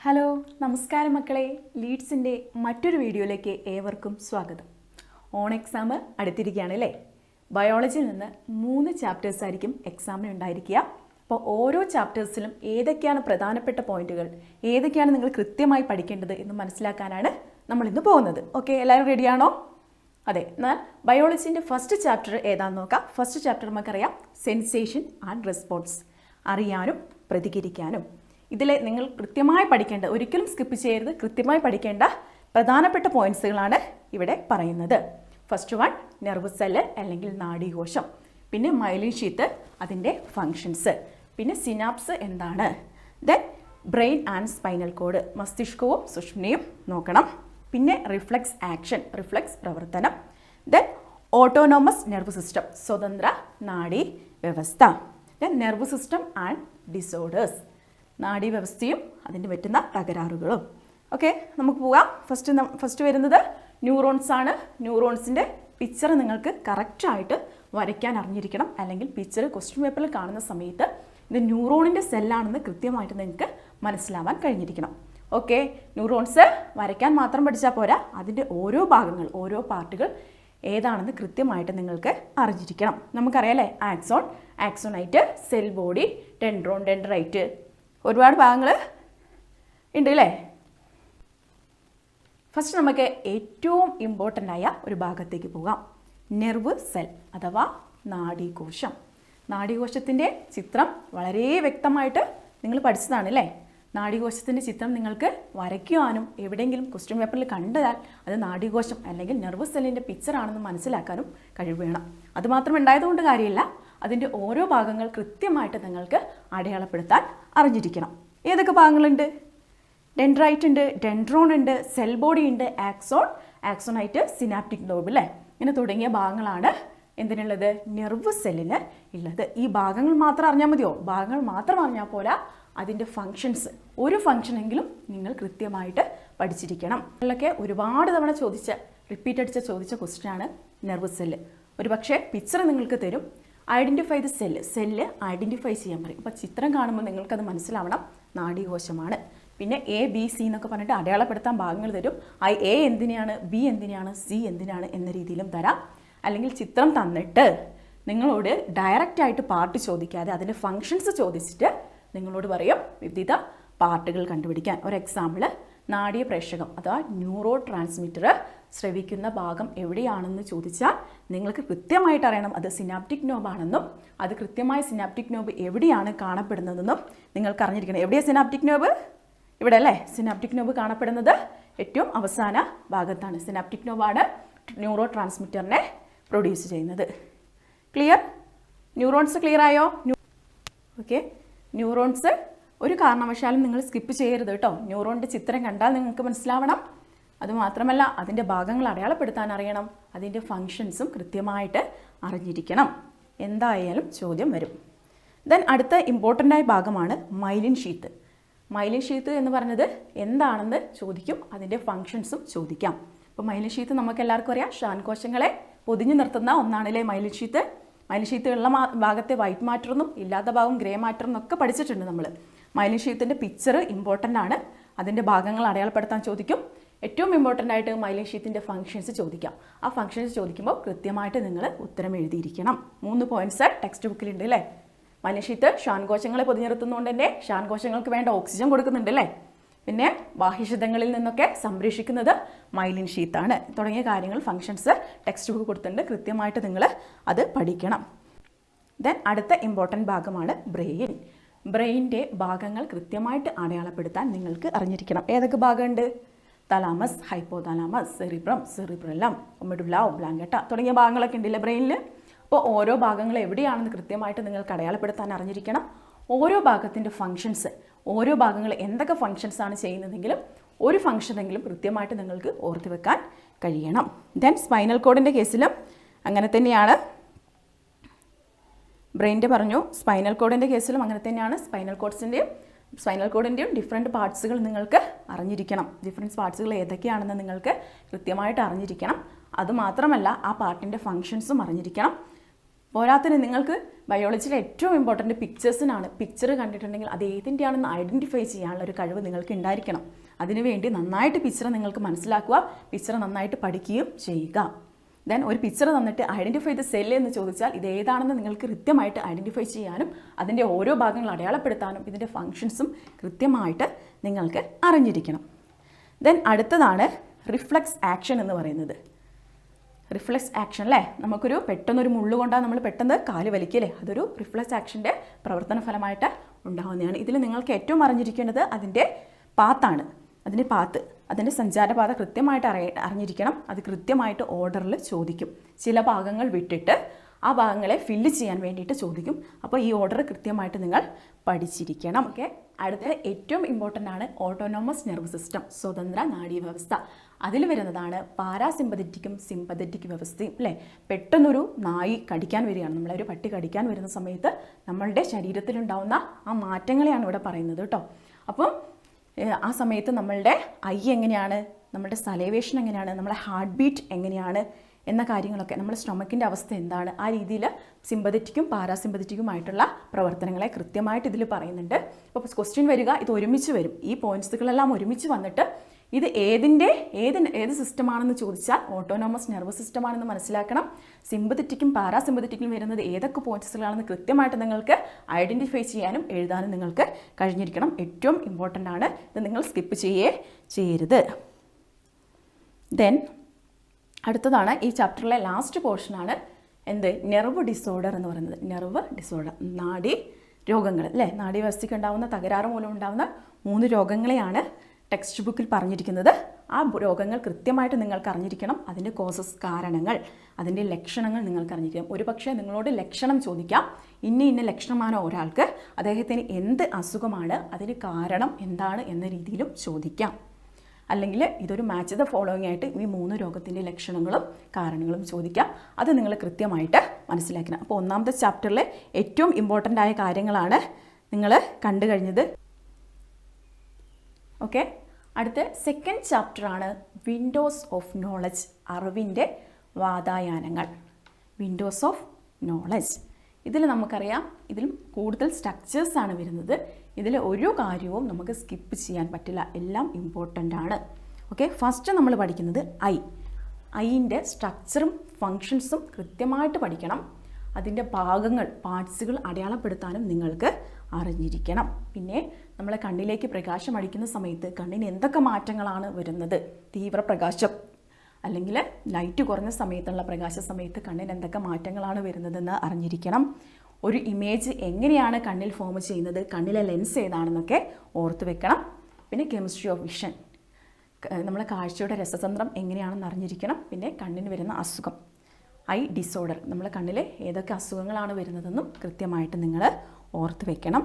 Hello നമസ്കാരം മക്കളെ, ലീഡ്സിൻ്റെ മറ്റൊരു വീഡിയോയിലേക്ക് ഏവർക്കും സ്വാഗതം. ഓൺ എക്സാം അടുത്തിരിക്കുകയാണ് അല്ലേ? ബയോളജിയിൽ നിന്ന് 3 ചാപ്റ്റേഴ്സ് ആയിരിക്കും എക്സാമിന് ഉണ്ടായിരിക്കുക. അപ്പോൾ ഓരോ ചാപ്റ്റേഴ്സിലും ഏതൊക്കെയാണ് പ്രധാനപ്പെട്ട പോയിന്റുകൾ, ഏതൊക്കെയാണ് നിങ്ങൾ കൃത്യമായി പഠിക്കേണ്ടത് എന്ന് മനസ്സിലാക്കാനാണ് നമ്മളിന്ന് പോകുന്നത്. ഓക്കെ, എല്ലാവരും റെഡിയാണോ? അതെ, എന്നാൽ ബയോളജിൻ്റെ ഫസ്റ്റ് ചാപ്റ്റർ ഏതാണെന്ന് നോക്കാം. ഫസ്റ്റ് ചാപ്റ്റർ നമുക്കറിയാം, സെൻസേഷൻ ആൻഡ് റെസ്പോൺസ്, അറിയാനും പ്രതികരിക്കാനും. ഇതിലെ നിങ്ങൾ കൃത്യമായി പഠിക്കേണ്ട, ഒരിക്കലും സ്കിപ്പ് ചെയ്യരുത്, കൃത്യമായി പഠിക്കേണ്ട പ്രധാനപ്പെട്ട പോയിന്റ്സുകളാണ് ഇവിടെ പറയുന്നത്. ഫസ്റ്റ് വൺ, നെർവ് സെല്ല് അല്ലെങ്കിൽ നാഡീകോശം. പിന്നെ മൈലിൻ ഷീത്ത്, അതിൻ്റെ ഫങ്ഷൻസ്. പിന്നെ സിനാപ്സ് എന്താണ്. Then brain and spinal cord, മസ്തിഷ്കവും സുഷ്മ്നയും നോക്കണം. പിന്നെ റിഫ്ലെക്സ് ആക്ഷൻ, റിഫ്ലെക്സ് പ്രവർത്തനം. ദെൻ ഓട്ടോണോമസ് നെർവ് സിസ്റ്റം, സ്വതന്ത്ര നാഡീ വ്യവസ്ഥ. Then nerve system and disorders, നാഡീവ്യവസ്ഥയും അതിന് പറ്റുന്ന തകരാറുകളും. ഓക്കെ, നമുക്ക് പോകാം. ഫസ്റ്റ് വരുന്നത് ന്യൂറോൺസ് ആണ്. ന്യൂറോൺസിൻ്റെ പിക്ചർ നിങ്ങൾക്ക് കറക്റ്റായിട്ട് വരയ്ക്കാൻ അറിഞ്ഞിരിക്കണം. അല്ലെങ്കിൽ പിക്ചർ ക്വസ്റ്റ്യൻ പേപ്പറിൽ കാണുന്ന സമയത്ത് ഇത് ന്യൂറോണിൻ്റെ സെല്ലാണെന്ന് കൃത്യമായിട്ട് നിങ്ങൾക്ക് മനസ്സിലാവാൻ കഴിഞ്ഞിരിക്കണം. ഓക്കെ, ന്യൂറോൺസ് വരയ്ക്കാൻ മാത്രം പഠിച്ചാൽ പോരാ, അതിൻ്റെ ഓരോ ഭാഗങ്ങൾ, ഓരോ പാർട്ടുകൾ ഏതാണെന്ന് കൃത്യമായിട്ട് നിങ്ങൾക്ക് അറിഞ്ഞിരിക്കണം. നമുക്കറിയാലേ, axon, ആക്സോണൈറ്റ്, cell body, dendron, dendrite, ഒരുപാട് ഭാഗങ്ങൾ ഉണ്ട് അല്ലേ? ഫസ്റ്റ് നമുക്ക് ഏറ്റവും ഇമ്പോർട്ടൻ്റ് ആയ ഒരു ഭാഗത്തേക്ക് പോകാം. നെർവ് സെൽ അഥവാ നാഡീകോശം. നാഡീകോശത്തിൻ്റെ ചിത്രം വളരെ വ്യക്തമായിട്ട് നിങ്ങൾ പഠിച്ചതാണ് അല്ലേ? നാഡീകോശത്തിൻ്റെ ചിത്രം നിങ്ങൾക്ക് വരയ്ക്കുവാനും എവിടെയെങ്കിലും ക്വസ്റ്റ്യൻ പേപ്പറിൽ കണ്ടാൽ അത് നാഡീകോശം അല്ലെങ്കിൽ നെർവ് സെല്ലിൻ്റെ പിക്ചറാണെന്ന് മനസ്സിലാക്കാനും കഴിവ് വേണം. അതുമാത്രം ഉണ്ടായതുകൊണ്ട് കാര്യമില്ല, അതിൻ്റെ ഓരോ ഭാഗങ്ങൾ കൃത്യമായിട്ട് നിങ്ങൾക്ക് അടയാളപ്പെടുത്താൻ അറിഞ്ഞിരിക്കണം. ഏതൊക്കെ ഭാഗങ്ങളുണ്ട്? ഡെൻഡ്രൈറ്റ് ഉണ്ട്, ഡെൻഡ്രോൺ ഉണ്ട്, സെൽ ബോഡി ഉണ്ട്, ആക്സോൺ, ആക്സോണൈറ്റ്, സിനാപ്റ്റിക് നോബ് അല്ലേ? ഇങ്ങനെ തുടങ്ങിയ ഭാഗങ്ങളാണ് എന്തിനുള്ളത്? നെർവ് സെല്ലിന് ഉള്ളത്. ഈ ഭാഗങ്ങൾ മാത്രം അറിഞ്ഞാൽ മതിയോ? ഭാഗങ്ങൾ മാത്രം അറിഞ്ഞാൽ പോരാ, അതിൻ്റെ ഫങ്ഷൻസ്, ഒരു ഫങ്ഷനെങ്കിലും നിങ്ങൾ കൃത്യമായിട്ട് പഠിച്ചിരിക്കണം. ഇതിലൊക്കെ ഒരുപാട് തവണ റിപ്പീറ്റ് അടിച്ച ക്വസ്റ്റ്യനാണ് നെർവ് സെല്ല്. ഒരു പക്ഷേ പിക്ചർ നിങ്ങൾക്ക് തരും, ഐഡൻറ്റിഫൈ ദ സെല്ല് ഐഡൻറ്റിഫൈ ചെയ്യാൻ പറയും. അപ്പോൾ ചിത്രം കാണുമ്പോൾ നിങ്ങൾക്കത് മനസ്സിലാവണം, നാഡീകോശമാണ്. പിന്നെ എ ബി സി എന്നൊക്കെ പറഞ്ഞിട്ട് അടയാളപ്പെടുത്താൻ ഭാഗങ്ങൾ തരും. എ എന്തിനാണ്, ബി എന്തിനാണ്, സി എന്തിനാണ് എന്ന രീതിയിലും തരാം. അല്ലെങ്കിൽ ചിത്രം തന്നിട്ട് നിങ്ങളോട് ഡയറക്റ്റായിട്ട് പാർട്ട് ചോദിക്കാതെ അതിൻ്റെ ഫങ്ഷൻസ് ചോദിച്ചിട്ട് നിങ്ങളോട് പറയും വിവിധ പാർട്ടുകൾ കണ്ടുപിടിക്കാൻ. ഒരു എക്സാമ്പിൾ, നാഡീയ പ്രേഷകം അഥവാ ന്യൂറോ ട്രാൻസ്മിറ്റർ സ്രവിക്കുന്ന ഭാഗം എവിടെയാണെന്ന് ചോദിച്ചാൽ നിങ്ങൾക്ക് കൃത്യമായിട്ട് അറിയണം അത് സിനാപ്റ്റിക് നോബാണെന്നും അത് കൃത്യമായി സിനാപ്റ്റിക് നോബ് എവിടെയാണ് കാണപ്പെടുന്നതെന്നും നിങ്ങൾക്ക് അറിഞ്ഞിരിക്കണം. എവിടെയാണ് സിനാപ്റ്റിക് നോബ്? ഇവിടെ അല്ലേ? സിനാപ്റ്റിക് നോബ് കാണപ്പെടുന്നത് ഏറ്റവും അവസാന ഭാഗത്താണ്. സിനാപ്റ്റിക് നോബാണ് ന്യൂറോ ട്രാൻസ്മിറ്ററിനെ പ്രൊഡ്യൂസ് ചെയ്യുന്നത്. ക്ലിയർ? ന്യൂറോൺസ് ക്ലിയർ ആയോ? ഓക്കെ, ന്യൂറോൺസ് ഒരു കാരണവശാലും നിങ്ങൾ സ്കിപ്പ് ചെയ്യരുത് കേട്ടോ. ന്യൂറോണിൻ്റെ ചിത്രം കണ്ടാൽ നിങ്ങൾക്ക് മനസ്സിലാവണം. അതുമാത്രമല്ല, അതിൻ്റെ ഭാഗങ്ങൾ അടയാളപ്പെടുത്താൻ അറിയണം, അതിൻ്റെ ഫങ്ഷൻസും കൃത്യമായിട്ട് അറിഞ്ഞിരിക്കണം. എന്തായാലും ചോദ്യം വരും. ദെൻ അടുത്ത ഇമ്പോർട്ടൻ്റ് ആയ ഭാഗമാണ് മൈലിൻ ഷീത്ത്. മൈലിൻ ഷീത്ത് എന്ന് പറഞ്ഞത് എന്താണെന്ന് ചോദിക്കും, അതിൻ്റെ ഫങ്ഷൻസും ചോദിക്കാം. അപ്പോൾ മൈലിൻ ഷീത്ത് നമുക്ക് എല്ലാവർക്കും അറിയാം, ശ്വാൻകോശങ്ങളെ പൊതിഞ്ഞു നിർത്തുന്ന ഒന്നാണല്ലേ മൈലിൻ ഷീത്ത്. മൈലിൻ ഷീത്ത് ഉള്ള ഭാഗത്തെ വൈറ്റ് മാറ്റർ എന്നും ഇല്ലാത്ത ഭാഗം ഗ്രേ മാറ്റർ എന്നൊക്കെ പഠിച്ചിട്ടുണ്ട് നമ്മൾ. മൈലിൻ ഷീത്തിൻ്റെ പിക്ചർ ഇമ്പോർട്ടൻ്റ് ആണ്, അതിൻ്റെ ഭാഗങ്ങൾ അടയാളപ്പെടുത്താൻ ചോദിക്കും. ഏറ്റവും ഇമ്പോർട്ടൻ്റ് ആയിട്ട് മൈലിൻ ഷീത്തിൻ്റെ ഫങ്ഷൻസ് ചോദിക്കാം. ആ ഫങ്ഷൻസ് ചോദിക്കുമ്പോൾ കൃത്യമായിട്ട് നിങ്ങൾ ഉത്തരം എഴുതിയിരിക്കണം. 3 പോയിന്റ്സ് ടെക്സ്റ്റ് ബുക്കിലുണ്ട് അല്ലേ? മൈലിൻ ഷീത്ത് ശ്വാൻകോശങ്ങളെ പൊതിഞ്ഞിർത്തുന്നതുകൊണ്ട് തന്നെ ശ്വാൻകോശങ്ങൾക്ക് വേണ്ട ഓക്സിജൻ കൊടുക്കുന്നുണ്ട് അല്ലേ? പിന്നെ ബാഹ്യശതങ്ങളിൽ നിന്നൊക്കെ സംരക്ഷിക്കുന്നത് മൈലിൻ ഷീത്താണ്. തുടങ്ങിയ കാര്യങ്ങൾ, ഫങ്ഷൻസ് ടെക്സ്റ്റ് ബുക്ക് കൊടുത്തിട്ടുണ്ട്, കൃത്യമായിട്ട് നിങ്ങൾ അത് പഠിക്കണം. ദെൻ അടുത്ത ഇമ്പോർട്ടൻ്റ് ഭാഗമാണ് ബ്രെയിൻ. ബ്രെയിനിൻ്റെ ഭാഗങ്ങൾ കൃത്യമായിട്ട് അടയാളപ്പെടുത്താൻ നിങ്ങൾക്ക് അറിഞ്ഞിരിക്കണം. ഏതൊക്കെ ഭാഗമുണ്ട്? Thalamus, hypothalamus, cerebrum, cerebellum, medulla oblongata തുടങ്ങിയ ഭാഗങ്ങളൊക്കെ ഉണ്ടല്ലേ ബ്രെയിനിൽ. അപ്പോൾ ഓരോ ഭാഗങ്ങൾ എവിടെയാണെന്ന് കൃത്യമായിട്ട് നിങ്ങൾക്ക് അടയാളപ്പെടുത്താൻ അറിഞ്ഞിരിക്കണം. ഓരോ ഭാഗത്തിൻ്റെ ഫങ്ഷൻസ്, ഓരോ ഭാഗങ്ങൾ എന്തൊക്കെ ഫങ്ഷൻസാണ് ചെയ്യുന്നതെങ്കിലും ഒരു ഫങ്ഷനെങ്കിലും കൃത്യമായിട്ട് നിങ്ങൾക്ക് ഓർത്ത് വെക്കാൻ കഴിയണം. ദെൻ സ്പൈനൽ കോഡിൻ്റെ കേസിലും അങ്ങനെ തന്നെയാണ്. ബ്രെയിനിൻ്റെ പറഞ്ഞു, സ്പൈനൽ കോഡിൻ്റെ കേസിലും അങ്ങനെ തന്നെയാണ്. സ്പൈനൽ കോഡിൻ്റെയും ഡിഫറെൻറ്റ് പാർട്സുകൾ നിങ്ങൾക്ക് അറിഞ്ഞിരിക്കണം. ഡിഫറെൻറ്റ് പാർട്സുകൾ ഏതൊക്കെയാണെന്ന് നിങ്ങൾക്ക് കൃത്യമായിട്ട് അറിഞ്ഞിരിക്കണം. അതുമാത്രമല്ല, ആ പാർട്ടിൻ്റെ ഫങ്ഷൻസും അറിഞ്ഞിരിക്കണം. പോരാത്തിന് നിങ്ങൾക്ക് ബയോളജിയിലെ ഏറ്റവും ഇമ്പോർട്ടൻറ്റ് പിക്ചേഴ്സിനാണ്. പിക്ചർ കണ്ടിട്ടുണ്ടെങ്കിൽ അത് ഏതിൻ്റെയാണെന്ന് ഐഡൻറ്റിഫൈ ചെയ്യാനുള്ള ഒരു കഴിവ് നിങ്ങൾക്ക് ഉണ്ടായിരിക്കണം. അതിനുവേണ്ടി നന്നായിട്ട് പിക്ചർ നിങ്ങൾക്ക് മനസ്സിലാക്കുക, പിക്ചർ നന്നായിട്ട് പഠിക്കുകയും ചെയ്യുക. ദെൻ ഒരു പിക്ചർ തന്നിട്ട് ഐഡൻറ്റിഫൈ ദ സെല്ല് എന്ന് ചോദിച്ചാൽ ഇത് ഏതാണെന്ന് നിങ്ങൾക്ക് കൃത്യമായിട്ട് ഐഡൻറ്റിഫൈ ചെയ്യാനും അതിൻ്റെ ഓരോ ഭാഗങ്ങൾ അടയാളപ്പെടുത്താനും ഇതിൻ്റെ ഫങ്ഷൻസും കൃത്യമായിട്ട് നിങ്ങൾക്ക് അറിഞ്ഞിരിക്കണം. ദെൻ അടുത്തതാണ് റിഫ്ലെക്സ് ആക്ഷൻ എന്ന് പറയുന്നത്. റിഫ്ലെക്സ് ആക്ഷൻ അല്ലേ, നമുക്കൊരു പെട്ടെന്നൊരു മുള്ളു കൊണ്ടാൽ നമ്മൾ പെട്ടെന്ന് കാല് വലിക്കല്ലേ, അതൊരു റിഫ്ലെക്സ് ആക്ഷൻ്റെ പ്രവർത്തന ഫലമായിട്ട് ഉണ്ടാകുന്നതാണ്. ഇതിൽ നിങ്ങൾക്ക് ഏറ്റവും അറിഞ്ഞിരിക്കേണ്ടത് അതിൻ്റെ പാത്താണ്. അതിൻ്റെ സഞ്ചാരപാത കൃത്യമായിട്ട് അറിഞ്ഞിരിക്കണം. അത് കൃത്യമായിട്ട് ഓർഡറിൽ ചോദിക്കും. ചില ഭാഗങ്ങൾ വിട്ടിട്ട് ആ ഭാഗങ്ങളെ ഫില്ല് ചെയ്യാൻ വേണ്ടിയിട്ട് ചോദിക്കും. അപ്പോൾ ഈ ഓർഡർ കൃത്യമായിട്ട് നിങ്ങൾ പഠിച്ചിരിക്കണം. ഓക്കെ, അടുത്ത ഏറ്റവും ഇമ്പോർട്ടൻ്റ് ആണ് ഓട്ടോണോമസ് നെർവ് സിസ്റ്റം, സ്വതന്ത്ര നാഡീവ്യവസ്ഥ. അതിൽ വരുന്നതാണ് പാരാസിമ്പതറ്റിക്കും സിമ്പതറ്റിക് വ്യവസ്ഥയും അല്ലേ. പെട്ടെന്നൊരു നായി കടിക്കാൻ വരികയാണ്, നമ്മളൊരു പട്ടി കടിക്കാൻ വരുന്ന സമയത്ത് നമ്മളുടെ ശരീരത്തിലുണ്ടാവുന്ന ആ മാറ്റങ്ങളെയാണ് ഇവിടെ പറയുന്നത് കേട്ടോ. അപ്പം ആ സമയത്ത് നമ്മളുടെ ഐ എങ്ങനെയാണ്, നമ്മുടെ സലൈവേഷൻ എങ്ങനെയാണ്, നമ്മുടെ ഹാർട്ട് ബീറ്റ് എങ്ങനെയാണ് എന്ന കാര്യങ്ങളൊക്കെ, നമ്മുടെ സ്റ്റൊമക്കിൻ്റെ അവസ്ഥ എന്താണ്, ആ രീതിയിൽ സിമ്പതറ്റിക്കും പാരാസിമ്പതറ്റിക്കുമായിട്ടുള്ള പ്രവർത്തനങ്ങളെ കൃത്യമായിട്ട് ഇതിൽ പറയുന്നുണ്ട്. അപ്പോൾ ക്വസ്റ്റ്യൻ വരിക, ഇത് ഒരുമിച്ച് വരും. ഈ പോയിന്റ്സുകളെല്ലാം ഒരുമിച്ച് വന്നിട്ട് ഇത് ഏത് സിസ്റ്റമാണെന്ന് ചോദിച്ചാൽ ഓട്ടോണോമസ് നെർവസ് സിസ്റ്റമാണെന്ന് മനസ്സിലാക്കണം. സിമ്പതറ്റിക്കും പാരാസിമ്പതറ്റിക്കും വരുന്നത് ഏതൊക്കെ പോയിന്റ്സുകളാണെന്ന് കൃത്യമായിട്ട് നിങ്ങൾക്ക് ഐഡൻറ്റിഫൈ ചെയ്യാനും എഴുതാനും നിങ്ങൾക്ക് കഴിഞ്ഞിരിക്കണം. ഏറ്റവും ഇമ്പോർട്ടൻ്റ് ആണ്, ഇത് നിങ്ങൾ സ്കിപ്പ് ചെയ്യരുത്. ദെൻ അടുത്തതാണ് ഈ ചാപ്റ്ററിലെ ലാസ്റ്റ് പോർഷനാണ് നെർവ് ഡിസോർഡർ എന്ന് പറയുന്നത്. നെർവ് ഡിസോർഡർ, നാഡി രോഗങ്ങൾ അല്ലേ. നാഡീവ്യവസ്ഥയ്ക്ക് ഉണ്ടാകുന്ന തകരാറ് മൂലം ഉണ്ടാകുന്ന 3 രോഗങ്ങളെയാണ് ടെക്സ്റ്റ് ബുക്കിൽ പറഞ്ഞിരിക്കുന്നത്. ആ രോഗങ്ങൾ കൃത്യമായിട്ട് നിങ്ങൾക്ക് അറിഞ്ഞിരിക്കണം. അതിൻ്റെ കോസസ്, കാരണങ്ങൾ, അതിൻ്റെ ലക്ഷണങ്ങൾ നിങ്ങൾക്ക് അറിഞ്ഞിരിക്കണം. ഒരു പക്ഷേ നിങ്ങളോട് ലക്ഷണം ചോദിക്കാം, ഇന്ന ലക്ഷണമാണോ ഒരാൾക്ക്, അദ്ദേഹത്തിന് എന്ത് അസുഖമാണ്, അതിന് കാരണം എന്താണ് എന്ന രീതിയിലും ചോദിക്കാം. അല്ലെങ്കിൽ ഇതൊരു മാച്ച് ദ ഫോളോയിങ് ആയിട്ട് ഈ 3 രോഗത്തിൻ്റെ ലക്ഷണങ്ങളും കാരണങ്ങളും ചോദിക്കാം. അത് നിങ്ങൾ കൃത്യമായിട്ട് മനസ്സിലാക്കണം. അപ്പോൾ ഒന്നാമത്തെ ചാപ്റ്ററിലെ ഏറ്റവും ഇമ്പോർട്ടൻ്റ് ആയ കാര്യങ്ങളാണ് നിങ്ങൾ കണ്ടു കഴിഞ്ഞത്. ഓക്കെ, അടുത്ത സെക്കൻഡ് ചാപ്റ്ററാണ് വിൻഡോസ് ഓഫ് നോളജ്, അറിവിൻ്റെ വാതായനങ്ങൾ. വിൻഡോസ് ഓഫ് നോളജ്, ഇതിൽ നമുക്കറിയാം, ഇതിലും കൂടുതൽ സ്ട്രക്ചേഴ്സാണ് വരുന്നത്. ഇതിൽ ഒരു കാര്യവും നമുക്ക് സ്കിപ്പ് ചെയ്യാൻ പറ്റില്ല, എല്ലാം ഇമ്പോർട്ടൻ്റ് ആണ്. ഓക്കെ, ഫസ്റ്റ് നമ്മൾ പഠിക്കുന്നത് ഐൻ്റെ സ്ട്രക്ചറും ഫങ്ഷൻസും കൃത്യമായിട്ട് പഠിക്കണം. അതിൻ്റെ ഭാഗങ്ങൾ, പാർട്സുകൾ അടയാളപ്പെടുത്താനും നിങ്ങൾക്ക് അറിഞ്ഞിരിക്കണം. പിന്നെ നമ്മളെ കണ്ണിലേക്ക് പ്രകാശം അടിക്കുന്ന സമയത്ത് കണ്ണിന് എന്തൊക്കെ മാറ്റങ്ങളാണ് വരുന്നത്, തീവ്രപ്രകാശം അല്ലെങ്കിൽ ലൈറ്റ് കുറഞ്ഞ സമയത്തുള്ള പ്രകാശ സമയത്ത് കണ്ണിന് എന്തൊക്കെ മാറ്റങ്ങളാണ് വരുന്നതെന്ന് അറിഞ്ഞിരിക്കണം. ഒരു ഇമേജ് എങ്ങനെയാണ് കണ്ണിൽ ഫോം ചെയ്യുന്നത്, കണ്ണിലെ ലെൻസ് ഏതാണെന്നൊക്കെ ഓർത്ത് വെക്കണം. പിന്നെ കെമിസ്ട്രി ഓഫ് വിഷൻ, നമ്മളെ കാഴ്ചയുടെ രസതന്ത്രം എങ്ങനെയാണെന്ന് അറിഞ്ഞിരിക്കണം. പിന്നെ കണ്ണിന് വരുന്ന അസുഖം, ഐ ഡിസോർഡർ, നമ്മളെ കണ്ണിൽ ഏതൊക്കെ അസുഖങ്ങളാണ് വരുന്നതെന്നും കൃത്യമായിട്ട് നിങ്ങൾ ഓർത്ത് വെക്കണം.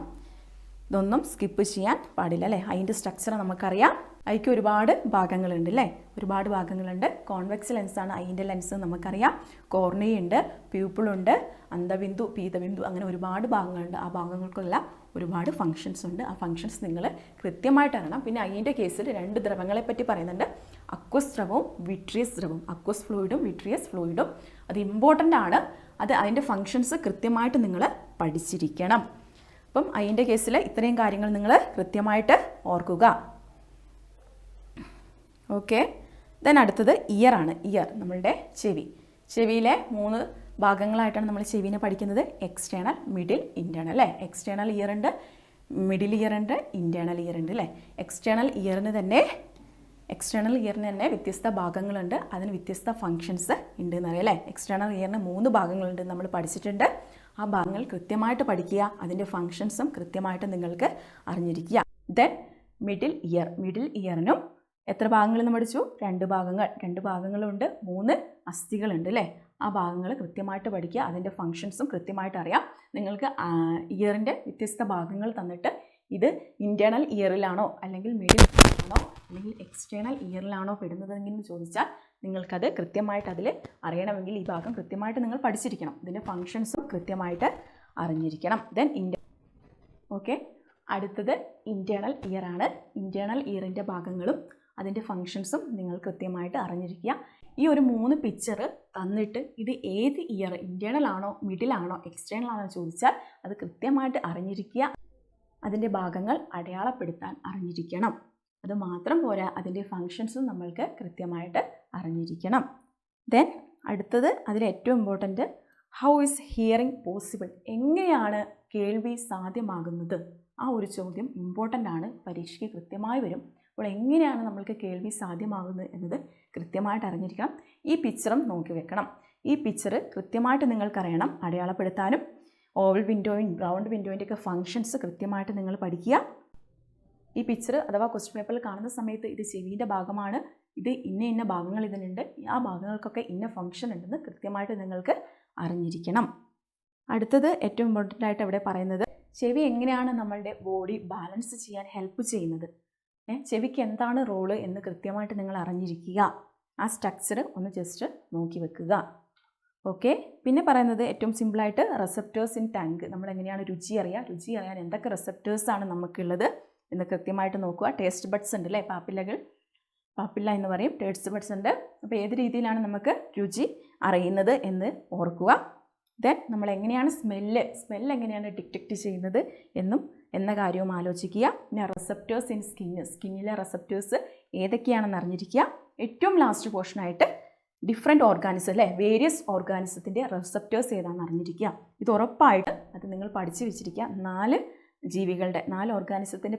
ഇതൊന്നും സ്കിപ്പ് ചെയ്യാൻ പാടില്ല അല്ലേ. അതിൻ്റെ സ്ട്രക്ചർ നമുക്കറിയാം. ഐക്ക് ഒരുപാട് ഭാഗങ്ങളുണ്ട് അല്ലേ, ഒരുപാട് ഭാഗങ്ങളുണ്ട്. കോൺവെക്സ് ലെൻസാണ് ഐൻ്റെ ലെൻസ് നമുക്കറിയാം. കോർണിയുണ്ട്, പ്യൂപ്പിളുണ്ട്, അന്ധബിന്ദു, പീതബിന്ദു, അങ്ങനെ ഒരുപാട് ഭാഗങ്ങളുണ്ട്. ആ ഭാഗങ്ങൾക്കെല്ലാം ഒരുപാട് ഫങ്ഷൻസ് ഉണ്ട്. ആ ഫങ്ഷൻസ് നിങ്ങൾ കൃത്യമായിട്ട് അറിയണം. പിന്നെ ഐൻ്റെ കേസിൽ 2 ദ്രവങ്ങളെ പറ്റി പറയുന്നുണ്ട്, അക്വസ് ദ്രവവും വിട്രിയസ് ദ്രവവും. അക്വസ് ഫ്ലൂയിഡും വിട്രിയസ് ഫ്ലൂയിഡും അത് ഇമ്പോർട്ടൻ്റ് ആണ്. അതിൻ്റെ ഫങ്ഷൻസ് കൃത്യമായിട്ട് നിങ്ങൾ പഠിച്ചിരിക്കണം. അപ്പം അതിൻ്റെ കേസിൽ ഇത്രയും കാര്യങ്ങൾ നിങ്ങൾ കൃത്യമായിട്ട് ഓർക്കുക. ഓക്കെ, ദെൻ അടുത്തത് ഇയറാണ്. ഇയർ, നമ്മളുടെ ചെവിയിലെ 3 ഭാഗങ്ങളായിട്ടാണ് നമ്മൾ ചെവിനെ പഠിക്കുന്നത്. എക്സ്റ്റേണൽ, മിഡിൽ, ഇൻറ്റേണൽ അല്ലേ. എക്സ്റ്റേണൽ ഇയർ ഉണ്ട്, മിഡിൽ ഇയർ ഉണ്ട്, ഇൻറ്റേണൽ ഇയർ ഉണ്ട് അല്ലേ. എക്സ്റ്റേണൽ ഇയറിന് തന്നെ വ്യത്യസ്ത ഭാഗങ്ങളുണ്ട്, അതിന് വ്യത്യസ്ത ഫങ്ഷൻസ് ഉണ്ട് എന്നറിയാം അല്ലേ. എക്സ്റ്റേണൽ ഇയറിന് 3 ഭാഗങ്ങളുണ്ട് നമ്മൾ പഠിച്ചിട്ടുണ്ട്. ആ ഭാഗങ്ങൾ കൃത്യമായിട്ട് പഠിക്കുക, അതിൻ്റെ ഫങ്ഷൻസും കൃത്യമായിട്ട് നിങ്ങൾക്ക് അറിഞ്ഞിരിക്കുക. ദെൻ മിഡിൽ ഇയറിനും എത്ര ഭാഗങ്ങൾ നമ്മൾ പഠിച്ചു? 2 ഭാഗങ്ങൾ. 2 ഭാഗങ്ങളുണ്ട്, 3 അസ്ഥികളുണ്ട് അല്ലേ. ആ ഭാഗങ്ങൾ കൃത്യമായിട്ട് പഠിക്കുക, അതിൻ്റെ ഫങ്ഷൻസും കൃത്യമായിട്ട് അറിയാം. നിങ്ങൾക്ക് ഇയറിൻ്റെ വ്യത്യസ്ത ഭാഗങ്ങൾ തന്നിട്ട് ഇത് ഇൻറ്റേർണൽ ഇയറിലാണോ അല്ലെങ്കിൽ മിഡിൽ ഇയറിലാണോ അല്ലെങ്കിൽ എക്സ്റ്റേണൽ ഇയറിലാണോ പെടുന്നതെന്ന് ചോദിച്ചാൽ നിങ്ങൾക്കത് കൃത്യമായിട്ട് അതിൽ അറിയണമെങ്കിൽ ഈ ഭാഗം കൃത്യമായിട്ട് നിങ്ങൾ പഠിച്ചിരിക്കണം. ഇതിൻ്റെ ഫങ്ഷൻസും കൃത്യമായിട്ട് അറിഞ്ഞിരിക്കണം. ദെൻ ഓക്കെ, അടുത്തത് ഇൻറ്റേർണൽ ഇയറാണ്. ഇൻറ്റേർണൽ ഇയറിൻ്റെ ഭാഗങ്ങളും അതിൻ്റെ ഫങ്ഷൻസും നിങ്ങൾ കൃത്യമായിട്ട് അറിഞ്ഞിരിക്കുക. ഈ ഒരു 3 പിക്ചർ തന്നിട്ട് ഇത് ഏത് ഇയർ, ഇൻറ്റേർണൽ ആണോ മിഡിൽ ആണോ എക്സ്റ്റേണൽ ആണോ ചോദിച്ചാൽ അത് കൃത്യമായിട്ട് അറിഞ്ഞിരിക്കുക. അതിൻ്റെ ഭാഗങ്ങൾ അടയാളപ്പെടുത്താൻ അറിഞ്ഞിരിക്കണം. അത് മാത്രം പോരാ, അതിൻ്റെ ഫങ്ഷൻസും നമ്മൾക്ക് കൃത്യമായിട്ട് അറിഞ്ഞിരിക്കണം. ദെൻ അടുത്തത് അതിൽ ഏറ്റവും important, how is hearing possible? എങ്ങനെയാണ് കേൾവി സാധ്യമാകുന്നത്? ആ ഒരു ചോദ്യം ഇമ്പോർട്ടൻ്റ് ആണ്, പരീക്ഷയ്ക്ക് കൃത്യമായി വരും. അപ്പോൾ എങ്ങനെയാണ് നമ്മൾക്ക് കേൾവി സാധ്യമാകുന്നത് എന്നത് കൃത്യമായിട്ട് അറിഞ്ഞിരിക്കണം. ഈ പിക്ചറും നോക്കി വെക്കണം. ഈ പിക്ചർ കൃത്യമായിട്ട് നിങ്ങൾക്കറിയണം, അടയാളപ്പെടുത്താനും. ഓവൽ വിൻഡോയും റൗണ്ട് വിൻഡോയിൻ്റെയൊക്കെ ഫങ്ഷൻസ് കൃത്യമായിട്ട് നിങ്ങൾ പഠിക്കുക. ഈ പിക്ചർ അഥവാ ക്വസ്റ്റ്യൻ പേപ്പറിൽ കാണുന്ന സമയത്ത് ഇത് ചെവിയുടെ ഭാഗമാണ്, ഇത് ഇന്ന ഭാഗങ്ങൾ ഇതിനുണ്ട്, ആ ഭാഗങ്ങൾക്കൊക്കെ ഇന്ന ഫങ്ഷൻ ഉണ്ടെന്ന് കൃത്യമായിട്ട് നിങ്ങൾക്ക് അറിഞ്ഞിരിക്കണം. അടുത്തത് ഏറ്റവും ഇമ്പോർട്ടൻ്റ് ആയിട്ട് അവിടെ പറയുന്നത്, ചെവി എങ്ങനെയാണ് നമ്മളുടെ ബോഡി ബാലൻസ് ചെയ്യാൻ ഹെൽപ്പ് ചെയ്യുന്നത്, ചെവിക്ക് എന്താണ് റോള് എന്ന് കൃത്യമായിട്ട് നിങ്ങൾ അറിഞ്ഞിരിക്കുക. ആ സ്ട്രക്ചർ ഒന്ന് ജസ്റ്റ് നോക്കി വെക്കുക. ഓക്കെ. പിന്നെ പറയുന്നത് ഏറ്റവും സിമ്പിളായിട്ട് റിസപ്റ്റേഴ്സ് ഇൻ ടങ്. നമ്മൾ എങ്ങനെയാണ് രുചി അറിയാൻ എന്തൊക്കെ റിസപ്റ്റേഴ്സാണ് നമുക്കുള്ളത് എന്ന് കൃത്യമായിട്ട് നോക്കുക. ടേസ്റ്റ് ബഡ്സ് ഉണ്ട് അല്ലേ, പാപ്പില്ല എന്ന് പറയും, ടേസ്റ്റ് ബഡ്സ് ഉണ്ട്. അപ്പോൾ ഏത് രീതിയിലാണ് നമുക്ക് രുചി അറിയുന്നത് എന്ന് ഓർക്കുക. ദെൻ നമ്മൾ എങ്ങനെയാണ് സ്മെല്ല് എങ്ങനെയാണ് ഡിറ്റക്റ്റ് ചെയ്യുന്നത് എന്ന കാര്യവും ആലോചിക്കുക. പിന്നെ റിസപ്റ്റേഴ്സ് ഇൻ സ്കിന്നിലെ റിസപ്റ്റേഴ്സ് ഏതൊക്കെയാണെന്ന് അറിഞ്ഞിരിക്കുക. ഏറ്റവും ലാസ്റ്റ് പോർഷനായിട്ട് ഡിഫറെൻറ്റ് ഓർഗാനിസം അല്ലേ, വേരിയസ് ഓർഗാനിസത്തിൻ്റെ റിസപ്റ്റേഴ്സ് ഏതാണെന്ന് അറിഞ്ഞിരിക്കുക. ഇത് ഉറപ്പായിട്ട് അത് നിങ്ങൾ പഠിച്ചു വെച്ചിരിക്കുക. 4 ഓർഗാനിസത്തിൻ്റെ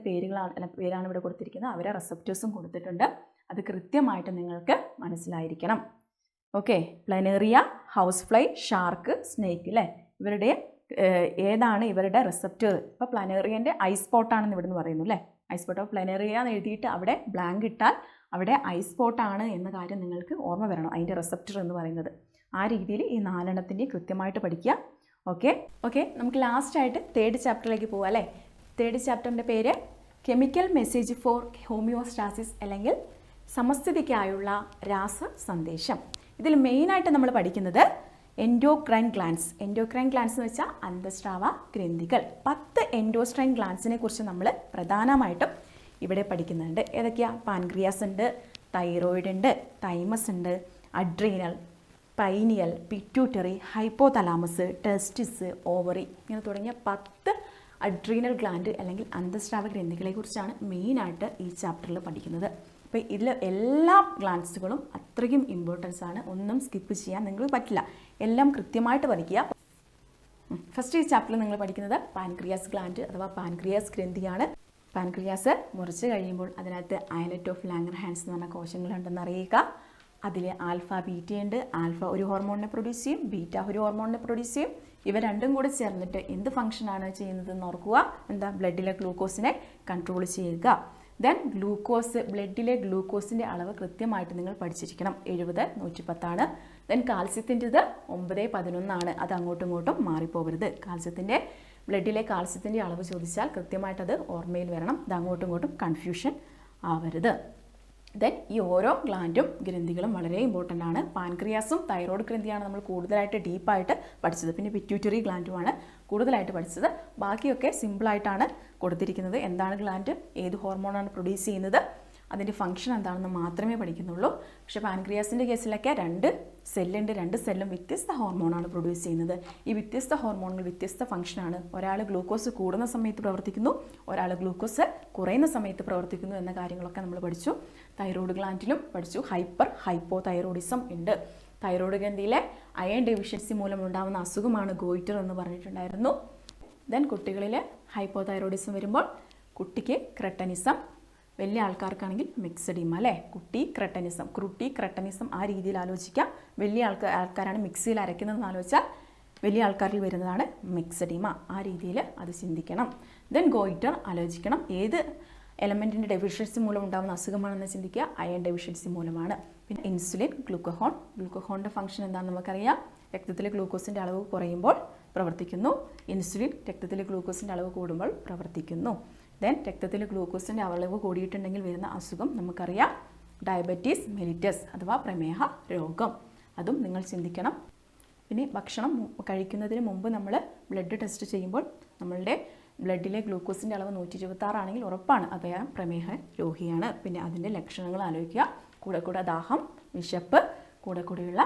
പേരാണ് ഇവിടെ കൊടുത്തിരിക്കുന്നത്. അവരെ റിസപ്റ്റേഴ്സും കൊടുത്തിട്ടുണ്ട്. അത് കൃത്യമായിട്ട് നിങ്ങൾക്ക് മനസ്സിലായിരിക്കണം. Okay. Planaria, house fly, shark, snake അല്ലേ, ഇവരുടെ ഏതാണ് ഇവരുടെ റിസപ്റ്റർ? ഇപ്പോൾ പ്ലനേറിയൻ്റെ ഐസ് സ്പോട്ടാണെന്ന് ഇവിടെ നിന്ന് പറയുന്നു അല്ലേ. ഐസ് സ്പോട്ട്, അപ്പോൾ പ്ലനേറിയ എന്ന് എഴുതിയിട്ട് അവിടെ ബ്ലാങ്ക് ഇട്ടാൽ അവിടെ ഐസ് സ്പോട്ടാണ് എന്ന കാര്യം നിങ്ങൾക്ക് ഓർമ്മ വരണം, അതിൻ്റെ റിസപ്റ്റർ എന്ന് പറയുന്നത്. ആ രീതിയിൽ ഈ 4 കൃത്യമായിട്ട് പഠിക്കുക. ഓക്കെ. നമുക്ക് ലാസ്റ്റായിട്ട് 3rd ചാപ്റ്ററിലേക്ക് പോകാം അല്ലേ. 3rd ചാപ്റ്ററിൻ്റെ പേര് കെമിക്കൽ മെസ്സേജ് ഫോർ ഹോമിയോസ്റ്റാസിസ്, അല്ലെങ്കിൽ സമസ്ഥിതിക്കായുള്ള രാസ സന്ദേശം. ഇതിൽ മെയിനായിട്ട് നമ്മൾ പഠിക്കുന്നത് എൻഡോക്രൈൻ ഗ്ലാൻസ് എന്ന് വെച്ചാൽ അന്തസ്രാവ ഗ്രന്ഥികൾ. 10 എൻഡോക്രൈൻ ഗ്ലാൻസിനെ കുറിച്ച് നമ്മൾ പ്രധാനമായിട്ടും ഇവിടെ പഠിക്കുന്നുണ്ട്. ഏതൊക്കെയാണ്? പാൻക്രിയാസ് ഉണ്ട്, തൈറോയിഡ് ഉണ്ട്, തൈമസ് ഉണ്ട്, adrenal, pineal, pituitary, hypothalamus, testis, ovary, ഇങ്ങനെ തുടങ്ങിയ 10 അഡ്രീനൽ ഗ്ലാൻഡ് അല്ലെങ്കിൽ അന്തസ്രാവ ഗ്രന്ഥികളെ കുറിച്ചാണ് മെയിനായിട്ട് ഈ ചാപ്റ്ററിൽ പഠിക്കുന്നത്. അപ്പോൾ ഇതിൽ എല്ലാ ഗ്ലാൻസുകളും അത്രയ്ക്കും ഇമ്പോർട്ടൻസ് ആണ്, ഒന്നും സ്കിപ്പ് ചെയ്യാൻ നിങ്ങൾ പറ്റില്ല, എല്ലാം കൃത്യമായിട്ട് പഠിക്കുക. ഫസ്റ്റ് ഈ ചാപ്റ്ററിൽ നിങ്ങൾ പഠിക്കുന്നത് പാൻക്രിയാസ് ഗ്ലാൻഡ് അഥവാ പാൻക്രിയാസ് ഗ്രന്ഥിയാണ്. പാൻക്രിയാസ് മുറിച്ച് കഴിയുമ്പോൾ അതിനകത്ത് ഐലറ്റ് ഓഫ് ലാംഗർഹാൻസ് എന്ന് പറഞ്ഞ കോശങ്ങളുണ്ടെന്ന് അറിയുക. അതിൽ ആൽഫ ബീറ്റയുണ്ട്. ആൽഫ ഒരു ഹോർമോണിനെ പ്രൊഡ്യൂസ് ചെയ്യും, ബീറ്റ ഒരു ഹോർമോണിനെ പ്രൊഡ്യൂസ് ചെയ്യും. ഇവ രണ്ടും കൂടി ചേർന്നിട്ട് എന്ത് ഫംഗ്ഷനാണ് ചെയ്യുന്നതെന്ന് ഓർക്കുക. എന്താ? ബ്ലഡിലെ ഗ്ലൂക്കോസിനെ കൺട്രോൾ ചെയ്യുക. ദെൻ ബ്ലഡിലെ ഗ്ലൂക്കോസിൻ്റെ അളവ് കൃത്യമായിട്ട് നിങ്ങൾ പഠിച്ചിരിക്കണം. 70, 110 ആണ്. ദെൻ കാൽസ്യത്തിൻ്റെത് 9, 11 ആണ്. അത് അങ്ങോട്ടും ഇങ്ങോട്ടും മാറിപ്പോകരുത്. ബ്ലഡിലെ കാൽസ്യത്തിൻ്റെ അളവ് ചോദിച്ചാൽ കൃത്യമായിട്ടത് ഓർമ്മയിൽ വരണം. ഇത് അങ്ങോട്ടും ഇങ്ങോട്ടും കൺഫ്യൂഷൻ ആവരുത്. ദെൻ ഈ ഓരോ ഗ്ലാൻഡും ഗ്രന്ഥികളും വളരെ ഇമ്പോർട്ടൻ്റ് ആണ്. പാൻക്രിയാസും തൈറോയ്ഡ് ഗ്രന്ഥിയാണ് നമ്മൾ കൂടുതലായിട്ട് ഡീപ്പായിട്ട് പഠിച്ചത്. പിന്നെ പിറ്റ്യൂട്ടറി ഗ്ലാൻഡുമാണ് കൂടുതലായിട്ട് പഠിച്ചത്. ബാക്കിയൊക്കെ സിമ്പിളായിട്ടാണ് കൊടുത്തിരിക്കുന്നത്. എന്താണ് ഗ്ലാൻഡ്, ഏത് ഹോർമോണാണ് പ്രൊഡ്യൂസ് ചെയ്യുന്നത്, അതിൻ്റെ ഫംഗ്ഷൻ എന്താണെന്ന് മാത്രമേ പഠിക്കുന്നുള്ളൂ. പക്ഷേ പാൻക്രിയാസിൻ്റെ കേസിലൊക്കെ 2 സെല്ലുണ്ട്. 2 സെല്ലും വ്യത്യസ്ത ഹോർമോണാണ് പ്രൊഡ്യൂസ് ചെയ്യുന്നത്. ഈ വ്യത്യസ്ത ഹോർമോണുകൾ വ്യത്യസ്ത ഫംഗ്ഷനാണ്. ഒരാൾ ഗ്ലൂക്കോസ് കൂടുന്ന സമയത്ത് പ്രവർത്തിക്കുന്നു, ഒരാൾ ഗ്ലൂക്കോസ് കുറയുന്ന സമയത്ത് പ്രവർത്തിക്കുന്നു എന്ന കാര്യങ്ങളൊക്കെ നമ്മൾ പഠിച്ചു. തൈറോയ്ഡ് ഗ്ലാൻഡിലും പഠിച്ചു. ഹൈപ്പോതൈറോയിഡിസം ഉണ്ട്. തൈറോയ്ഡ് ഗ്രന്ഥിയിലെ അയൺ ഡെഫിഷ്യൻസി മൂലം ഉണ്ടാകുന്ന അസുഖമാണ് ഗോയിറ്റർ എന്ന് പറഞ്ഞിട്ടുണ്ടായിരുന്നു. ദെൻ കുട്ടികളിൽ ഹൈപ്പോതൈറോയിഡിസം വരുമ്പോൾ കുട്ടിക്ക് ക്രെട്ടനിസം, വലിയ ആൾക്കാർക്കാണെങ്കിൽ മിക്സഡിമ അല്ലേ. കുട്ടി ക്രെട്ടനിസം ആ രീതിയിൽ ആലോചിക്കാം. വലിയ ആൾക്കാരാണ് മിക്സിയിൽ അരയ്ക്കുന്നതെന്ന് ആലോചിച്ചാൽ വലിയ ആൾക്കാരിൽ വരുന്നതാണ് മിക്സഡിമ. ആ രീതിയിൽ അത് ചിന്തിക്കണം. ദെൻ ഗോയിറ്റർ ആലോചിക്കണം. ഏത് എലമെൻറ്റിൻ്റെ ഡെഫിഷ്യൻസി മൂലം ഉണ്ടാകുന്ന അസുഖമാണെന്ന് ചിന്തിക്കുക. അയൺ ഡെഫിഷ്യൻസി മൂലമാണ്. പിന്നെ ഇൻസുലിൻ, ഗ്ലൂക്കോഹോണിൻ്റെ ഫംഗ്ഷൻ എന്താണെന്ന് നമുക്കറിയാം. രക്തത്തിലെ ഗ്ലൂക്കോസിൻ്റെ അളവ് കുറയുമ്പോൾ പ്രവർത്തിക്കുന്നു. ഇൻസുലിൻ രക്തത്തിലെ ഗ്ലൂക്കോസിൻ്റെ അളവ് കൂടുമ്പോൾ പ്രവർത്തിക്കുന്നു. ദെൻ രക്തത്തിലെ ഗ്ലൂക്കോസിൻ്റെ അളവ് കൂടിയിട്ടുണ്ടെങ്കിൽ വരുന്ന അസുഖം നമുക്കറിയാം, ഡയബറ്റീസ് മെലിറ്റസ് അഥവാ പ്രമേഹ രോഗം. അതും നിങ്ങൾ ചിന്തിക്കണം. പിന്നെ ഭക്ഷണം കഴിക്കുന്നതിന് മുമ്പ് നമ്മൾ ബ്ലഡ് ടെസ്റ്റ് ചെയ്യുമ്പോൾ നമ്മളുടെ ബ്ലഡിലെ ഗ്ലൂക്കോസിൻ്റെ അളവ് 126 ആണെങ്കിൽ ഉറപ്പാണ് അദ്ദേഹം പ്രമേഹ രോഗിയാണ്. പിന്നെ അതിൻ്റെ ലക്ഷണങ്ങൾ ആലോചിക്കുക. കൂടെ ദാഹം, വിശപ്പ്, കൂടെയുള്ള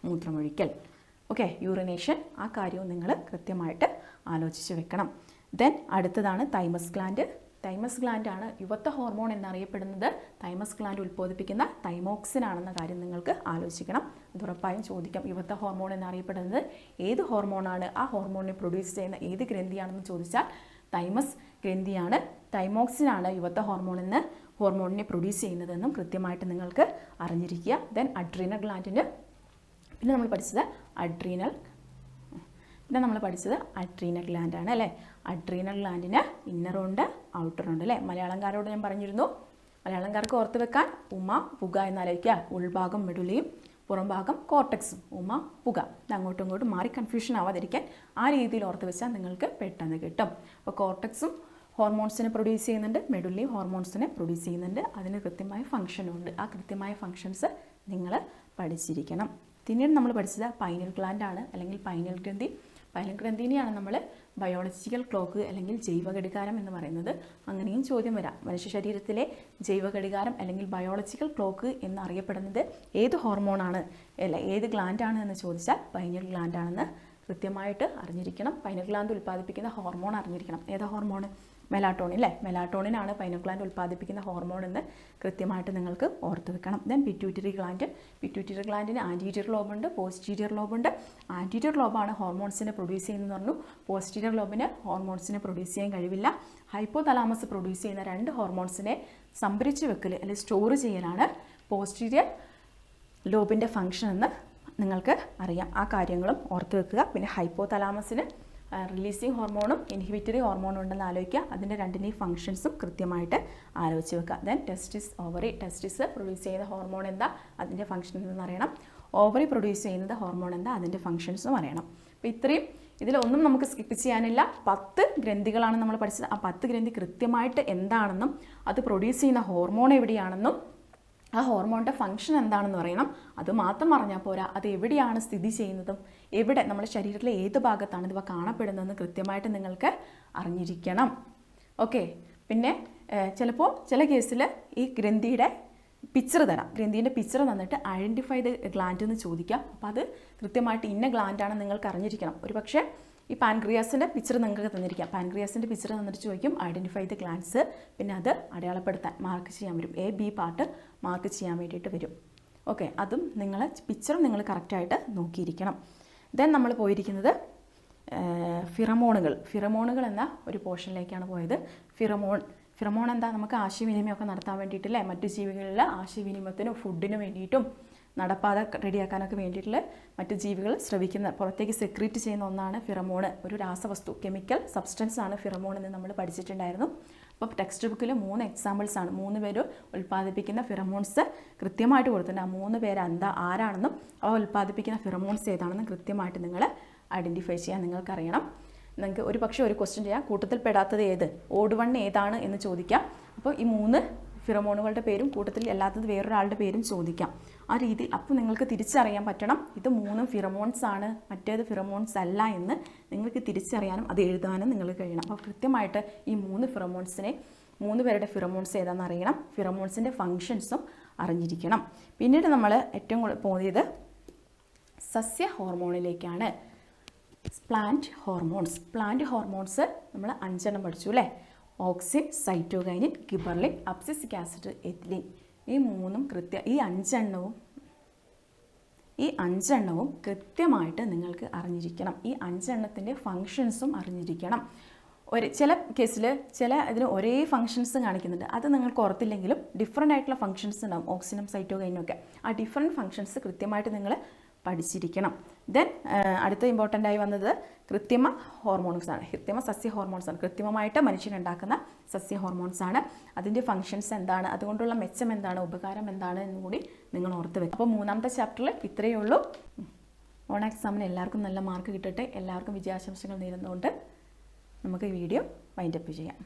മൂത്രമൊഴിക്കൽ. ഓക്കെ, യൂറിനേഷൻ, ആ കാര്യവും നിങ്ങൾ കൃത്യമായിട്ട് ആലോചിച്ച് വെക്കണം. ദെൻ അടുത്തതാണ് തൈമസ് ഗ്ലാൻഡ്. തൈമസ് ഗ്ലാൻഡ് ആണ് യുവത്വ ഹോർമോൺ എന്നറിയപ്പെടുന്നത്. തൈമസ് ഗ്ലാൻഡ് ഉൽപ്പാദിപ്പിക്കുന്ന തൈമോക്സിൻ ആണെന്ന കാര്യം നിങ്ങൾക്ക് ആലോചിക്കണം. അത് ഉറപ്പായും ചോദിക്കാം. യുവത്വ ഹോർമോൺ എന്നറിയപ്പെടുന്നത് ഏത് ഹോർമോണാണ്? ആ ഹോർമോണിനെ പ്രൊഡ്യൂസ് ചെയ്യുന്ന ഏത് ഗ്രന്ഥിയാണെന്ന് ചോദിച്ചാൽ തൈമസ് ഗ്രന്ഥിയാണ്. തൈമോക്സിൻ ആണ് യുവത്വ ഹോർമോണിനെ പ്രൊഡ്യൂസ് ചെയ്യുന്നതെന്നും കൃത്യമായിട്ട് നിങ്ങൾക്ക് അറിഞ്ഞിരിക്കുക. ദെൻ അഡ്രീനൽ ഗ്ലാൻഡിന് പിന്നെ നമ്മൾ പഠിച്ചത് അഡ്രീനൽ ഗ്ലാൻഡാണ് അല്ലേ. അഡ്രീനൽ ഗ്ലാൻഡിന് ഇന്നറുണ്ട് ഔട്ടറുണ്ട് അല്ലേ. മലയാളംകാരോട് ഞാൻ പറഞ്ഞിരുന്നു, മലയാളംകാർക്ക് ഓർത്ത് വെക്കാൻ ഉമ പുക എന്നാലോചിക്കുക. ഉൾഭാഗം മെഡുലയും പുറംഭാഗം കോർട്ടക്സും. ഉമ പുക. ഇത് അങ്ങോട്ടും ഇങ്ങോട്ടും മാറി കൺഫ്യൂഷൻ ആവാതിരിക്കാൻ ആ രീതിയിൽ ഓർത്ത് വെച്ചാൽ നിങ്ങൾക്ക് പെട്ടെന്ന് കിട്ടും. അപ്പോൾ കോർട്ടക്സും ഹോർമോൺസിനെ പ്രൊഡ്യൂസ് ചെയ്യുന്നുണ്ട്, മെഡുലയും ഹോർമോൺസിനെ പ്രൊഡ്യൂസ് ചെയ്യുന്നുണ്ട്. അതിന് കൃത്യമായ ഫംഗ്ഷനുണ്ട്. ആ കൃത്യമായ ഫംഗ്ഷൻസ് നിങ്ങൾ പഠിച്ചിരിക്കണം. പിന്നീട് നമ്മൾ പഠിച്ചത് പൈനൽ ഗ്ലാൻഡ് ആണ്, അല്ലെങ്കിൽ പൈനൽ ഗ്രന്ഥി. പൈനൽ ഗ്രന്ഥിനെയാണ് നമ്മൾ ബയോളജിക്കൽ ക്ലോക്ക് അല്ലെങ്കിൽ ജൈവഘടികാരം എന്ന് പറയുന്നത്. അങ്ങനെയും ചോദ്യം വരാം. മനുഷ്യ ശരീരത്തിലെ ജൈവഘടികാരം അല്ലെങ്കിൽ ബയോളജിക്കൽ ക്ലോക്ക് എന്നറിയപ്പെടുന്നത് ഏത് ഹോർമോണാണ്, അല്ല ഏത് ഗ്ലാൻഡാണ് എന്ന് ചോദിച്ചാൽ പൈനൽ ഗ്ലാൻഡാണെന്ന് കൃത്യമായിട്ട് അറിഞ്ഞിരിക്കണം. പൈനൽ ഗ്ലാൻഡ് ഉൽപ്പാദിപ്പിക്കുന്ന ഹോർമോൺ അറിഞ്ഞിരിക്കണം. ഏതാ ഹോർമോൺ? മെലാട്ടോണിൻ അല്ലേ. മെലാട്ടോണിനാണ് പൈനൽ ഗ്ലാൻഡ് ഉൽപ്പാദിപ്പിക്കുന്ന ഹോർമോൺ എന്ന് കൃത്യമായിട്ട് നിങ്ങൾക്ക് ഓർത്ത് വെക്കണം. Then pituitary gland. പിറ്റ്യൂട്ടറി ഗ്ലാൻഡിന് ആൻറ്റീരിയർ ലോബുണ്ട്, പോസ്റ്റീരിയർ ലോബുണ്ട്. ആൻറ്റീരിയർ ലോബാണ് ഹോർമോൺസിനെ പ്രൊഡ്യൂസ് ചെയ്യുന്നതെന്ന് പറഞ്ഞു. പോസ്റ്റീരിയർ ലോബിന് ഹോർമോൺസിനെ പ്രൊഡ്യൂസ് ചെയ്യാൻ കഴിവില്ല. ഹൈപ്പോതലാമസ് പ്രൊഡ്യൂസ് ചെയ്യുന്ന 2 ഹോർമോൺസിനെ സംഭരിച്ച് വെക്കൽ അല്ലെങ്കിൽ സ്റ്റോർ ചെയ്യലാണ് പോസ്റ്റീരിയർ ലോബിൻ്റെ ഫംഗ്ഷൻ എന്ന് നിങ്ങൾക്ക് അറിയാം. ആ കാര്യങ്ങളും ഓർത്ത് വെക്കുക. പിന്നെ ഹൈപ്പോതലാമസിന് റിലീസിങ് ഹോർമോണും ഇൻഹിബിറ്ററി ഹോർമോണും ഉണ്ടെന്ന് ആലോചിക്കുക. അതിൻ്റെ രണ്ടിൻ്റെയും ഫംഗ്ഷൻസും കൃത്യമായിട്ട് ആലോചിച്ച് വെക്കുക. Then testis, ovary. Testis produce ചെയ്യുന്ന ഹോർമോൺ എന്താ, അതിൻ്റെ ഫംഗ്ഷൻ എന്ന് അറിയണം. ഓവറി പ്രൊഡ്യൂസ് ചെയ്യുന്നത് ഹോർമോൺ എന്താ, അതിൻ്റെ ഫംഗ്ഷൻസും അറിയണം. അപ്പോൾ ഇത്രയും, ഇതിലൊന്നും നമുക്ക് സ്കിപ്പ് ചെയ്യാനില്ല. 10 ഗ്രന്ഥികളാണ് നമ്മൾ പഠിച്ചത്. ആ 10 ഗ്രന്ഥി കൃത്യമായിട്ട് എന്താണെന്നും അത് പ്രൊഡ്യൂസ് ചെയ്യുന്ന ഹോർമോൺ എവിടെയാണെന്നും ആ ഹോർമോണിൻ്റെ ഫംഗ്ഷൻ എന്താണെന്ന് പറയണം. അത് മാത്രം അറിഞ്ഞാൽ പോരാ, അത് എവിടെയാണ് സ്ഥിതി ചെയ്യുന്നതും എവിടെ നമ്മുടെ ശരീരത്തിലെ ഏത് ഭാഗത്താണ് ഇവ കാണപ്പെടുന്നതെന്ന് കൃത്യമായിട്ട് നിങ്ങൾക്ക് അറിഞ്ഞിരിക്കണം. ഓക്കെ. പിന്നെ ചിലപ്പോൾ ചില കേസിൽ ഈ ഗ്രന്ഥിയുടെ പിക്ചർ തരാം. ഗ്രന്ഥിൻ്റെ പിക്ചർ തന്നിട്ട് ഐഡൻറ്റിഫൈ ദ ഗ്ലാൻഡ് എന്ന് ചോദിക്കാം. അപ്പോൾ അത് കൃത്യമായിട്ട് ഇന്ന ഗ്ലാൻഡാണെന്ന് നിങ്ങൾക്ക് അറിഞ്ഞിരിക്കണം. ഒരു പക്ഷേ ഈ പാൻക്രിയാസിൻ്റെ പിക്ചർ നിങ്ങൾക്ക് തന്നിരിക്കാം. പാൻക്രിയാസിൻ്റെ പിക്ചർ തന്നിട്ട് ചോദിക്കും ഐഡൻറ്റിഫൈ ദ ഗ്ലാൻഡ്സ്. പിന്നെ അത് അടയാളപ്പെടുത്താൻ മാർക്ക് ചെയ്യാൻ വരും. A, B പാർട്ട് മാർക്ക് ചെയ്യാൻ വേണ്ടിയിട്ട് വരും. ഓക്കെ, അതും നിങ്ങൾ പിക്ചറും നിങ്ങൾ കറക്റ്റായിട്ട് നോക്കിയിരിക്കണം. ദെൻ നമ്മൾ പോയിരിക്കുന്നത് ഫിറമോണുകൾ എന്ന ഒരു പോർഷനിലേക്കാണ് പോയത്. ഫിറമോൺ എന്താ? നമുക്ക് ആശയവിനിമയമൊക്കെ നടത്താൻ വേണ്ടിയിട്ടല്ലേ, മറ്റു ജീവികളിലെ ആശയവിനിമയത്തിനും ഫുഡിനും വേണ്ടിയിട്ടും നടപ്പാത റെഡിയാക്കാനൊക്കെ വേണ്ടിയിട്ടുള്ള മറ്റു ജീവികൾ സ്രവിക്കുന്ന പുറത്തേക്ക് സെക്രീറ്റ് ചെയ്യുന്ന ഒന്നാണ് ഫിറമോൺ. ഒരു രാസവസ്തു, കെമിക്കൽ സബ്സ്റ്റൻസ് ആണ് ഫിറമോൺ എന്ന് നമ്മൾ പഠിച്ചിട്ടുണ്ടായിരുന്നു. അപ്പോൾ ടെക്സ്റ്റ് ബുക്കിൽ 3 എക്സാമ്പിൾസ് ആണ്. 3 പേര് ഉൽപ്പാദിപ്പിക്കുന്ന ഫിറമോൺസ് കൃത്യമായിട്ട് കൊടുത്തിട്ടുണ്ട്. ആ 3 പേര് ആരാണെന്നും അവ ഉൽപ്പാദിപ്പിക്കുന്ന ഫിറമോൺസ് ഏതാണെന്നും കൃത്യമായിട്ട് നിങ്ങൾ ഐഡൻറ്റിഫൈ ചെയ്യാൻ നിങ്ങൾക്കറിയണം. നിങ്ങൾക്ക് ഒരു പക്ഷേ ഒരു ക്വസ്റ്റ്യൻ ചെയ്യാം, കൂട്ടത്തിൽ പെടാത്തത് ഏത്, ഓഡ് വൺ ഏതാണ് എന്ന് ചോദിക്കാം. അപ്പോൾ ഈ 3 ഫിറമോണുകളുടെ പേരും കൂട്ടത്തിൽ അല്ലാത്തത് വേറൊരാളുടെ പേരും ചോദിക്കാം. ആ രീതിയിൽ അപ്പോൾ നിങ്ങൾക്ക് തിരിച്ചറിയാൻ പറ്റണം ഇത് 3 ഫിറമോൺസ് ആണ്, മറ്റേത് ഫിറമോൺസ് അല്ല എന്ന് നിങ്ങൾക്ക് തിരിച്ചറിയാനും അത് എഴുതാനും നിങ്ങൾക്ക് കഴിയണം. അപ്പോൾ കൃത്യമായിട്ട് ഈ 3 ഫിറമോൺസിനെ 3 പേരുടെ ഫിറമോൺസ് ഏതാണെന്ന് അറിയണം. ഫിറമോൺസിൻ്റെ ഫങ്ഷൻസും അറിഞ്ഞിരിക്കണം. പിന്നീട് നമ്മൾ ഏറ്റവും പോയത് സസ്യ ഹോർമോണിലേക്കാണ്. പ്ലാന്റ് ഹോർമോൺസ് നമ്മൾ 5 പഠിച്ചു അല്ലേ. Auxin, cytokinin, gibberellin, abscisic acid, ethylene. ഈ 3ഉം ഈ അഞ്ചെണ്ണവും കൃത്യമായിട്ട് നിങ്ങൾക്ക് അറിഞ്ഞിരിക്കണം. ഈ 5 എണ്ണത്തിൻ്റെ ഫങ്ഷൻസും അറിഞ്ഞിരിക്കണം. ചില കേസിൽ ഇതിന് ഒരേ ഫങ്ഷൻസ് കാണിക്കുന്നുണ്ട്. അത് നിങ്ങൾക്ക് ഓർത്തില്ലെങ്കിലും ഡിഫറെൻ്റ് ആയിട്ടുള്ള ഫങ്ഷൻസ് ഉണ്ടാകും. ഓക്സിനും സൈറ്റോകൈനും ഒക്കെ ആ ഡിഫറെൻറ്റ് ഫങ്ഷൻസ് കൃത്യമായിട്ട് നിങ്ങൾ പഠിച്ചിരിക്കണം. ദെൻ അടുത്ത ഇമ്പോർട്ടൻ്റ് ആയി വന്നത് കൃത്രിമ ഹോർമോൺസാണ്. കൃത്രിമ സസ്യ ഹോർമോൺസാണ്. കൃത്രിമമായിട്ട് മനുഷ്യനുണ്ടാക്കുന്ന സസ്യ ഹോർമോൺസാണ്. അതിൻ്റെ ഫങ്ഷൻസ് എന്താണ്, അതുകൊണ്ടുള്ള മെച്ചം എന്താണ്, ഉപകാരം എന്താണ് എന്നും കൂടി നിങ്ങൾ ഓർത്ത് വെക്കും. അപ്പോൾ 3ാമത്തെ ചാപ്റ്ററിൽ ഇത്രയേ ഉള്ളൂ. ഓൺ എക്സാമിന് എല്ലാവർക്കും നല്ല മാർക്ക് കിട്ടട്ടെ. എല്ലാവർക്കും വിജയാശംസകൾ നേരുന്നതുകൊണ്ട് നമുക്ക് ഈ വീഡിയോ വൈൻഡപ്പ് ചെയ്യാം.